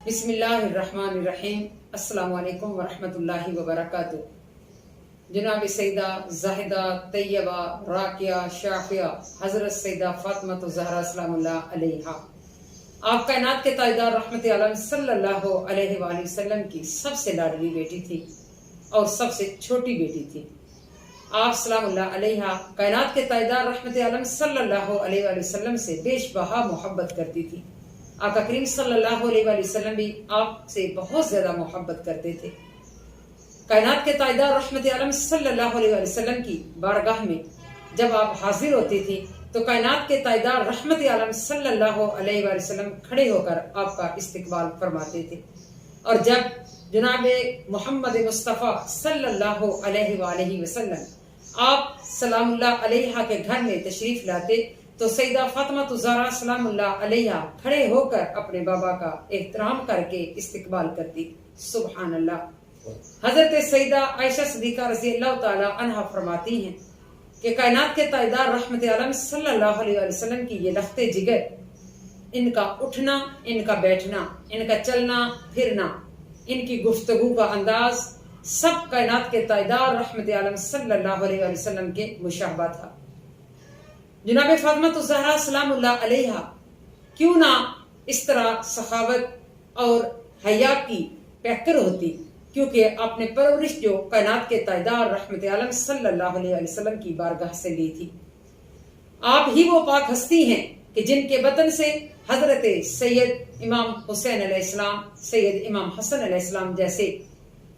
بسم اللہ الرحمن الرحیم۔ السلام علیکم ورحمۃ اللہ وبرکاتہ۔ جناب سیدہ زاہدہ طیبہ راقیہ شافیہ حضرت سیدہ فاطمہ الزہرا سلام اللہ علیہا، آپ کائنات کے تاجدار رحمت عالم صلی اللہ علیہ وآلہ وسلم کی سب سے لاڈلی بیٹی تھی اور سب سے چھوٹی بیٹی تھی۔ آپ سلام اللہ علیہا کائنات کے تاجدار رحمت عالم صلی اللہ علیہ وآلہ وسلم سے بیش بہا محبت کرتی تھی۔ آقا کریم صلی اللہ علیہ وآلہ وسلم بھی آپ سے بہت زیادہ محبت کرتے تھے۔ کائنات کے تاجدار رحمت عالم صلی اللہ علیہ وآلہ وسلم کی بارگاہ میں جب آپ حاضر ہوتی تھی تو کائنات کے تاجدار رحمت عالم صلی اللہ علیہ وآلہ وسلم کھڑے ہو کر آپ کا استقبال فرماتے تھے، اور جب جناب محمد مصطفیٰ صلی اللہ علیہ وآلہ وسلم آپ سلام اللہ علیہا کے گھر میں تشریف لاتے تو سیدہ فاطمہ الزہرا سلام اللہ علیہا کھڑے ہو کر اپنے بابا کا احترام کر کے استقبال کرتی۔ سبحان اللہ۔ حضرت سیدہ عائشہ صدیقہ رضی اللہ تعالی عنہا فرماتی ہیں کہ کائنات کے تاجدار رحمت عالم صلی اللہ علیہ وسلم کی یہ لخت جگر، ان کا اٹھنا، ان کا بیٹھنا، ان کا چلنا پھرنا، ان کی گفتگو کا انداز سب کائنات کے تاجدار رحمت عالم صلی اللہ علیہ وسلم کے مشابہ تھا۔ جناب فاطمہ الزہرا سلام اللہ علیہا کیوں نہ اس طرح سخاوت اور حیا کی پیکر ہوتی، کیونکہ آپ نے پرورش جو کائنات کے تاجدار رحمت عالم صلی اللہ علیہ وسلم کی بارگاہ سے لی تھی۔ آپ ہی وہ پاک ہستی ہیں کہ جن کے بطن سے حضرت سید امام حسین علیہ السلام، سید امام حسن علیہ السلام جیسے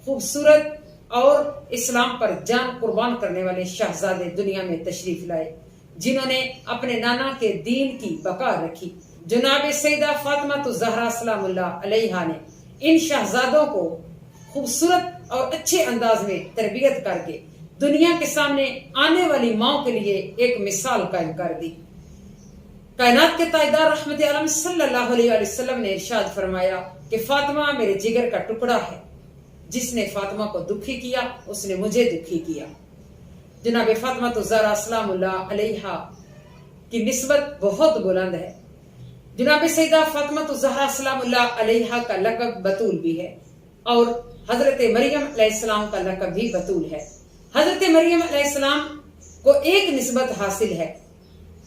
خوبصورت اور اسلام پر جان قربان کرنے والے شہزادے دنیا میں تشریف لائے، جنہوں نے اپنے نانا کے دین کی بقا رکھی۔ جناب سیدہ فاطمہ الزہرا سلام اللہ علیہا نے ان شہزادوں کو خوبصورت اور اچھے انداز میں تربیت کر کے دنیا کے سامنے آنے والی ماں کے لیے ایک مثال قائم کر دی۔ کائنات کے تاجدار رحمت عالم صلی اللہ علیہ وسلم نے ارشاد فرمایا کہ فاطمہ میرے جگر کا ٹکڑا ہے، جس نے فاطمہ کو دکھی کیا اس نے مجھے دکھی کیا۔ جناب فاطمہ الزہرا سلام اللہ علیہا کی نسبت بہت بلند ہے۔ جناب سیدہ فاطمہ الزہرا سلام اللہ علیہا کا لقب بتول بھی ہے، اور حضرت مریم علیہ السلام کا لقب بھی بتول ہے۔ حضرت مریم علیہ السلام کو ایک نسبت حاصل ہے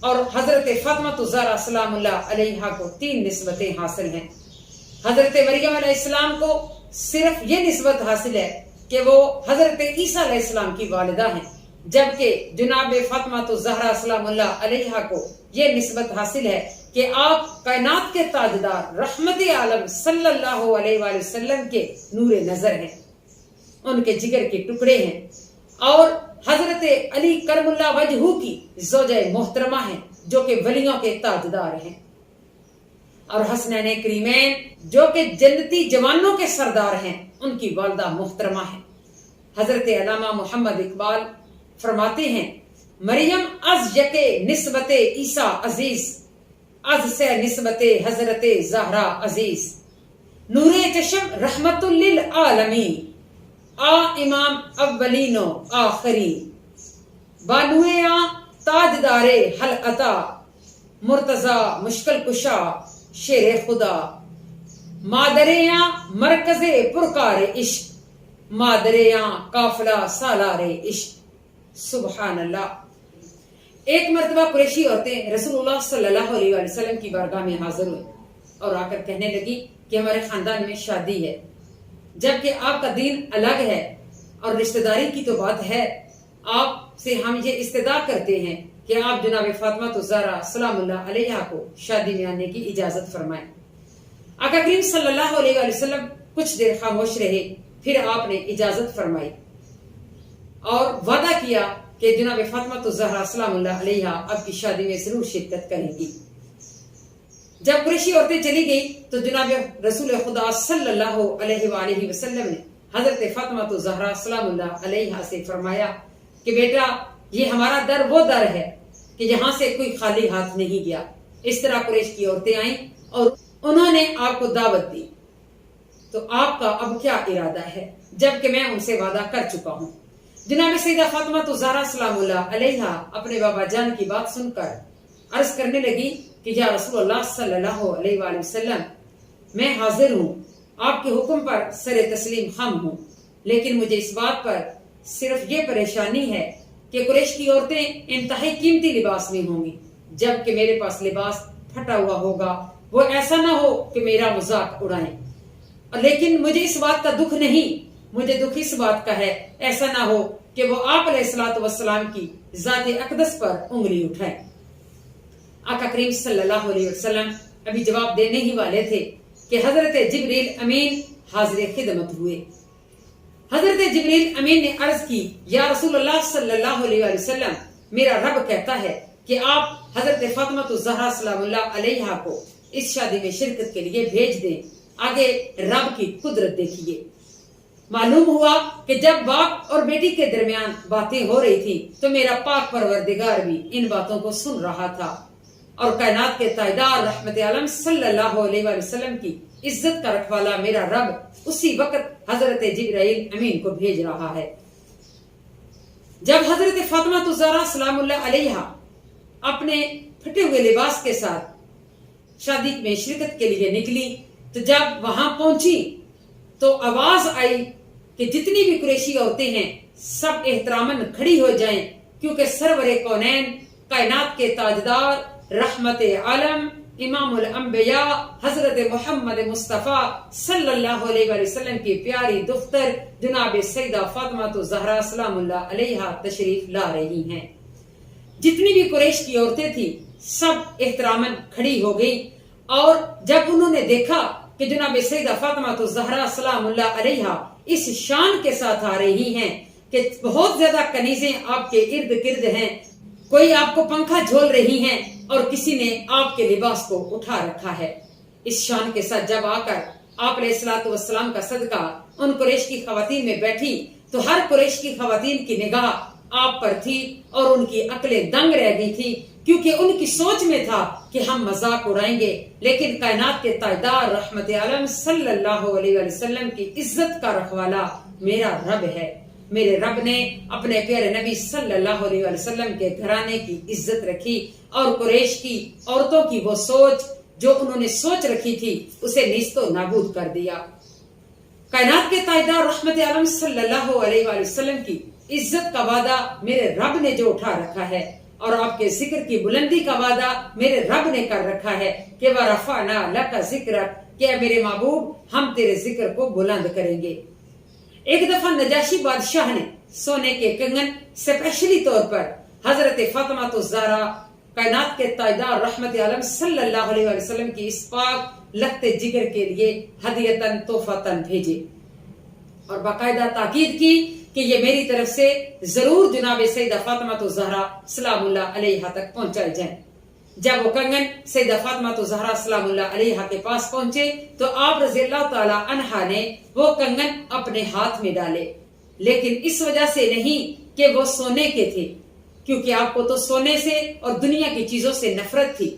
اور حضرت فاطمہ الزہرا سلام اللہ علیہا کو 3 نسبتیں حاصل ہیں۔ حضرت مریم علیہ السلام کو صرف یہ نسبت حاصل ہے کہ وہ حضرت عیسیٰ علیہ السلام کی والدہ ہیں، جبکہ جناب فاطمہ الزہرا سلام اللہ علیہا کو یہ نسبت حاصل ہے کہ آپ کائنات کے تاجدار رحمت عالم صلی اللہ علیہ وآلہ وسلم کے نور نظر ہیں، ان کے جگر کے ٹکڑے ہیں، اور حضرت علی کرم اللہ وجہہ کی زوجہ محترمہ ہیں جو کہ ولیوں کے تاجدار ہیں، اور حسنین کریمین جو کہ جنتی جوانوں کے سردار ہیں ان کی والدہ محترمہ ہیں۔ حضرت علامہ محمد اقبال فرماتے ہیں، مریم از یکے نسبت عیسیٰ عزیز، از سے نسبت حضرت زہرا عزیز، نور چشم رحمت للعالمین، آ امام اولین و آخرین، بانوے آ تاجدار حل عطا، مرتضی مشکل کشا شیر خدا، مادریاں مرکز پرکار عشق، مادریاں قافلہ سالار عشق۔ سبحان اللہ۔ ایک مرتبہ قریشی عورتیں رسول اللہ صلی اللہ علیہ وسلم کی بارگاہ میں حاضر ہوئی اور آ کر کہنے لگی کہ ہمارے خاندان میں شادی ہے، جبکہ آپ کا دین الگ ہے اور رشتہ داری کی تو بات ہے، آپ سے ہم یہ استدعا کرتے ہیں کہ آپ جناب فاطمہ الزہرا سلام اللہ علیہا کو شادی میں آنے کی اجازت فرمائیں۔ آقا کریم صلی اللہ علیہ وسلم کچھ دیر خاموش رہے، پھر آپ نے اجازت فرمائی اور وعدہ کیا کہ جناب فاطمہ الزہرا سلام اللہ علیہا آپ کی شادی میں ضرور شرکت کریں گی۔ جب قریشی عورتیں چلی گئی تو جناب رسول خدا صلی اللہ علیہ وآلہ وسلم نے حضرت فاطمہ الزہرا سلام اللہ علیہا سے فرمایا کہ بیٹا، یہ ہمارا در وہ در ہے کہ یہاں سے کوئی خالی ہاتھ نہیں گیا۔ اس طرح قریش کی عورتیں آئیں اور انہوں نے آپ کو دعوت دی، تو آپ کا اب کیا ارادہ ہے، جبکہ میں ان سے وعدہ کر چکا ہوں۔ جناب سیدہ فاطمہ الزہرا سلام اللہ علیہا اپنے بابا جان کی بات سن کر عرض کرنے لگی کہ یا رسول اللہ صلی اللہ علیہ وآلہ وسلم، میں حاضر ہوں آپ کے حکم پر سر تسلیم خم ہوں، لیکن مجھے اس بات پر صرف یہ پریشانی ہے کہ قریش کی عورتیں انتہائی قیمتی لباس میں ہوں گی، جبکہ میرے پاس لباس پھٹا ہوا ہوگا، وہ ایسا نہ ہو کہ میرا مذاق اڑائیں۔ لیکن مجھے اس بات کا دکھ نہیں، مجھے دکھ اس بات کا ہے ایسا نہ ہو کہ وہ آپ علیہ الصلوۃ والسلام کی ذات اقدس پر انگلی اٹھائیں۔ آقا کریم صلی اللہ علیہ وسلم ابھی جواب دینے ہی والے تھے کہ حضرت جبریل امین حاضر خدمت ہوئے۔ حضرت جبریل امین نے عرض کی، یا رسول اللہ صلی اللہ علیہ وسلم، میرا رب کہتا ہے کہ آپ حضرت فاطمہ الزہرا سلام اللہ علیہا کو اس شادی میں شرکت کے لیے بھیج دیں۔ آگے رب کی قدرت دیکھیے۔ معلوم ہوا کہ جب باپ اور بیٹی کے درمیان باتیں ہو رہی تھی تو میرا پاک پروردگار بھی ان باتوں کو سن رہا تھا، اور کائنات کے تاجدار رحمت عالم صلی اللہ علیہ وسلم کی عزت کا رکھوالا میرا رب اسی وقت حضرت جبرائیل امین کو بھیج رہا ہے۔ جب حضرت فاطمہ الزہرا سلام اللہ علیہا اپنے پھٹے ہوئے لباس کے ساتھ شادی میں شرکت کے لیے نکلی تو جب وہاں پہنچی تو آواز آئی کہ جتنی بھی قریشی عورتیں ہیں سب احتراماً کھڑی ہو جائیں، کیونکہ سرور کونین کائنات کے تاجدار رحمت عالم امام الانبیاء حضرت محمد مصطفیٰ صلی اللہ علیہ وسلم کی پیاری دختر جناب سیدہ فاطمہ الزہرا سلام اللہ علیہا تشریف لا رہی ہیں۔ جتنی بھی قریش کی عورتیں تھیں سب احتراماً کھڑی ہو گئی، اور جب انہوں نے دیکھا کہ جناب سیدہ فاطمہ الزہرا سلام اللہ علیہا اس شان کے ساتھ آ رہی ہیں کہ بہت زیادہ کنیزیں آپ کے ارد گرد ہیں، کوئی آپ کو پنکھا جھول رہی ہیں اور کسی نے آپ کے لباس کو اٹھا رکھا ہے، اس شان کے ساتھ جب آ کر آپ علیہ الصلوۃ والسلام کا صدقہ ان قریش کی خواتین میں بیٹھی تو ہر قریش کی خواتین کی نگاہ آپ پر تھی اور ان کی عقلیں دنگ رہ گئی تھی، کیونکہ ان کی سوچ میں تھا کہ ہم مذاق اڑائیں گے، لیکن کائنات کے تاجدار رحمت عالم صلی اللہ علیہ وسلم کی عزت کا رکھوالا میرا رب ہے۔ میرے رب نے اپنے پیارے نبی صلی اللہ علیہ وسلم کے گھرانے کی عزت رکھی، اور قریش کی عورتوں کی وہ سوچ جو انہوں نے سوچ رکھی تھی اسے نیست و نابود کر دیا۔ کائنات کے تاجدار رحمت عالم صلی اللہ علیہ وسلم کی عزت کا وعدہ میرے رب نے جو اٹھا رکھا ہے، اور آپ کے ذکر کی بلندی کا وعدہ میرے رب نے کر رکھا ہے کہ وَرَفَعْنَا لَكَ ذِكْرَكَ، کہ میرے محبوب ہم تیرے ذکر کو بلند کریں گے۔ ایک دفعہ نجاشی بادشاہ نے سونے کے کنگن اسپیشلی طور پر حضرت فاطمہ الزہرا کائنات کے تاجدار رحمت عالم صلی اللہ علیہ وسلم کی اس پاک لخت جگر کے لیے ہدیتاً تحفتاً بھیجے، اور باقاعدہ تاکید کی کہ یہ میری طرف سے ضرور جناب سیدہ فاطمہ الزہرا سلام اللہ علیہا تک پہنچائے جائیں۔ جب وہ کنگن سیدہ فاطمہ الزہرا سلام اللہ علیہا کے پاس پہنچے تو آپ رضی اللہ تعالی عنہا نے وہ کنگن اپنے ہاتھ میں ڈالے، لیکن اس وجہ سے نہیں کہ وہ سونے کے تھے، کیونکہ آپ کو تو سونے سے اور دنیا کی چیزوں سے نفرت تھی،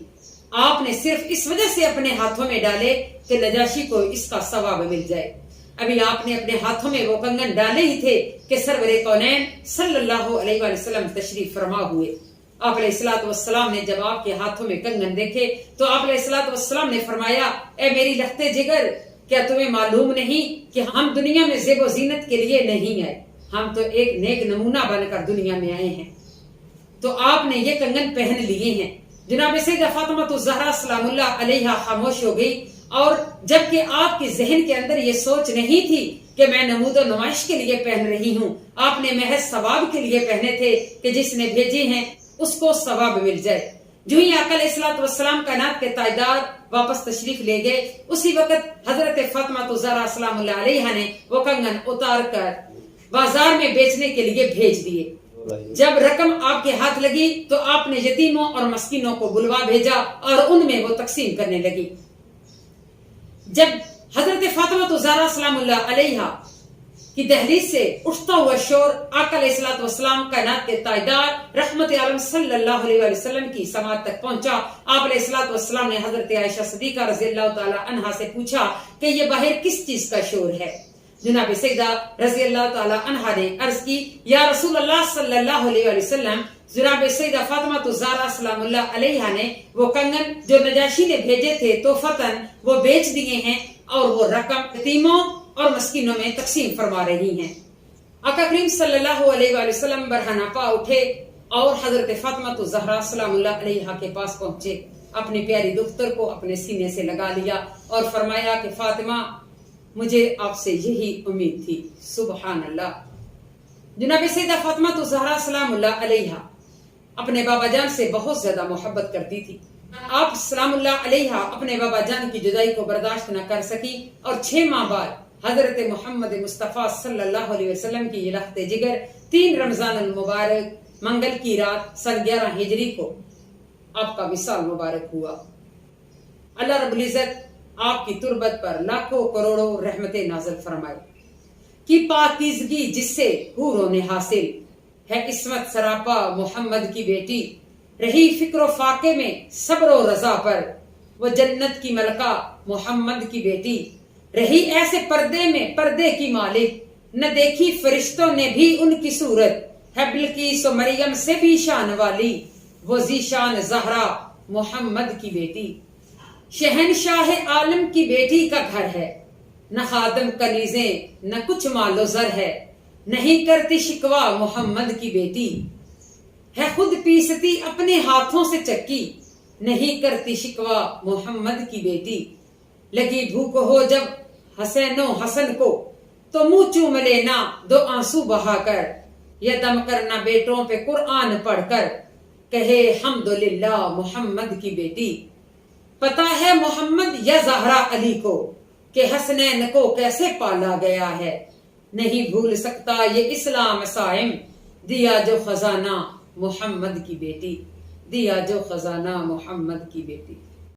آپ نے صرف اس وجہ سے اپنے ہاتھوں میں ڈالے کہ نجاشی کو اس کا ثواب مل جائے۔ ابھی آپ نے اپنے ہاتھوں میں وہ کنگن ڈالے ہی تھے کہ سرور کونین صلی اللہ علیہ وسلم تشریف فرما ہوئے۔ آپ علیہ الصلوۃ والسلام نے جب آپ کے ہاتھوں میں کنگن دیکھے تو آپ علیہ الصلوۃ والسلام نے فرمایا، اے میری لختے جگر، کیا تمہیں معلوم نہیں کہ ہم دنیا میں زیب و زینت کے لیے نہیں آئے، ہم تو ایک نیک نمونہ بن کر دنیا میں آئے ہیں۔ تو آپ نے یہ کنگن پہن لیے ہیں۔ جناب سیدہ فاطمہ الزہرا سلام اللہ علیہا خاموش ہو گئی، اور جبکہ آپ کے ذہن کے اندر یہ سوچ نہیں تھی کہ میں نمود و نمائش کے لیے پہن رہی ہوں، آپ نے محض ثواب کے لیے پہنے تھے کہ جس نے بھیجے ہیں اس کو ثواب مل جائے۔ جو ہی آقا علیہ الصلوۃ والسلام کائنات کے تاجدار واپس تشریف لے گئے، اسی وقت حضرت فاطمہ الزہرا سلام اللہ علیہا نے وہ کنگن اتار کر بازار میں بیچنے کے لیے بھیج دیے۔ جب رقم آپ کے ہاتھ لگی تو آپ نے یتیموں اور مسکینوں کو بلوا بھیجا اور ان میں وہ تقسیم کرنے لگی۔ جب حضرت فاطمہ الزہرا سلام اللہ علیہا کی دہلیز سے اٹھتا ہوا شور آقا علیہ الصلوۃ والسلام کائنات کے تاجدار رحمت عالم صلی اللہ علیہ وسلم کی سماعت تک پہنچا، آپ علیہ الصلوۃ والسلام نے حضرت عائشہ صدیقہ رضی اللہ تعالی عنہا سے پوچھا کہ یہ باہر کس چیز کا شور ہے؟ جناب سیدہ رضی اللہ تعالی عنہا نے عرض کی، یا رسول اللہ صلی اللہ علیہ وسلم، جناب سیدہ فاطمہ الزہرا سلام اللہ علیہا نے وہ کنگن جو نجاشی نے بھیجے تھے توفتاً وہ بیچ دیے ہیں، اور وہ رقم یتیموں اور مسکینوں میں تقسیم فرما رہی ہیں۔ آقا کریم صلی اللہ علیہ وآلہ وسلم برہنہ پا اٹھے اور حضرت فاطمہ زہرا سلام اللہ علیہا کے پاس پہنچے، اپنی پیاری دختر کو اپنے سینے سے لگا لیا اور فرمایا کہ فاطمہ مجھے آپ سے یہی امید تھی۔ سبحان اللہ۔ جناب سیدہ فاطمہ زہرا سلام اللہ علیہا اپنے بابا جان سے بہت زیادہ محبت کرتی تھی۔ آپ سلام اللہ علیہا اپنے بابا جان کی جدائی کو برداشت نہ کر سکی اور 6 ماہ بعد حضرت محمد مصطفیٰ صلی اللہ علیہ وسلم کی یہ لخت جگر 3 رمضان المبارک منگل کی رات سن 11 ہجری کو آپ کا وصال مبارک ہوا۔ اللہ رب العزت آپ کی تربت پر لاکھوں کروڑوں رحمتیں نازل فرمائے کہ پاکیزگی جس سے حوروں نے حاصل ہے، عصمت سراپا محمد کی بیٹی رہی فکر و فاقے میں صبر و رضا پر، وہ جنت کی ملکہ محمد کی بیٹی رہی ایسے پردے میں پردے کی مالک، نہ دیکھی فرشتوں نے بھی ان کی صورت، ہے بلقیس و مریم سے بھی شان والی، وہ ذیشان زہرا محمد کی بیٹی، شہنشاہ عالم کی بیٹی کا گھر ہے، نہ خادم کنیزیں نہ کچھ مال و زر ہے، نہیں کرتی شکوا محمد کی بیٹی، ہے خود پیستی اپنے ہاتھوں سے چکی، نہیں کرتی شکوا محمد کی بیٹی، لگی بھوک ہو جب حسین و حسن کو تو منہ چوم لینا 2 آنسو بہا کر، یا دم کرنا بیٹوں پہ قرآن پڑھ کر، کہے حمدللہ محمد کی بیٹی۔ پتا ہے محمد یا زہرا علی کو کہ حسنین کو کیسے پالا گیا ہے، نہیں بھول سکتا یہ اسلام صائم، دیا جو خزانہ محمد کی بیٹی، دیا جو خزانہ محمد کی بیٹی۔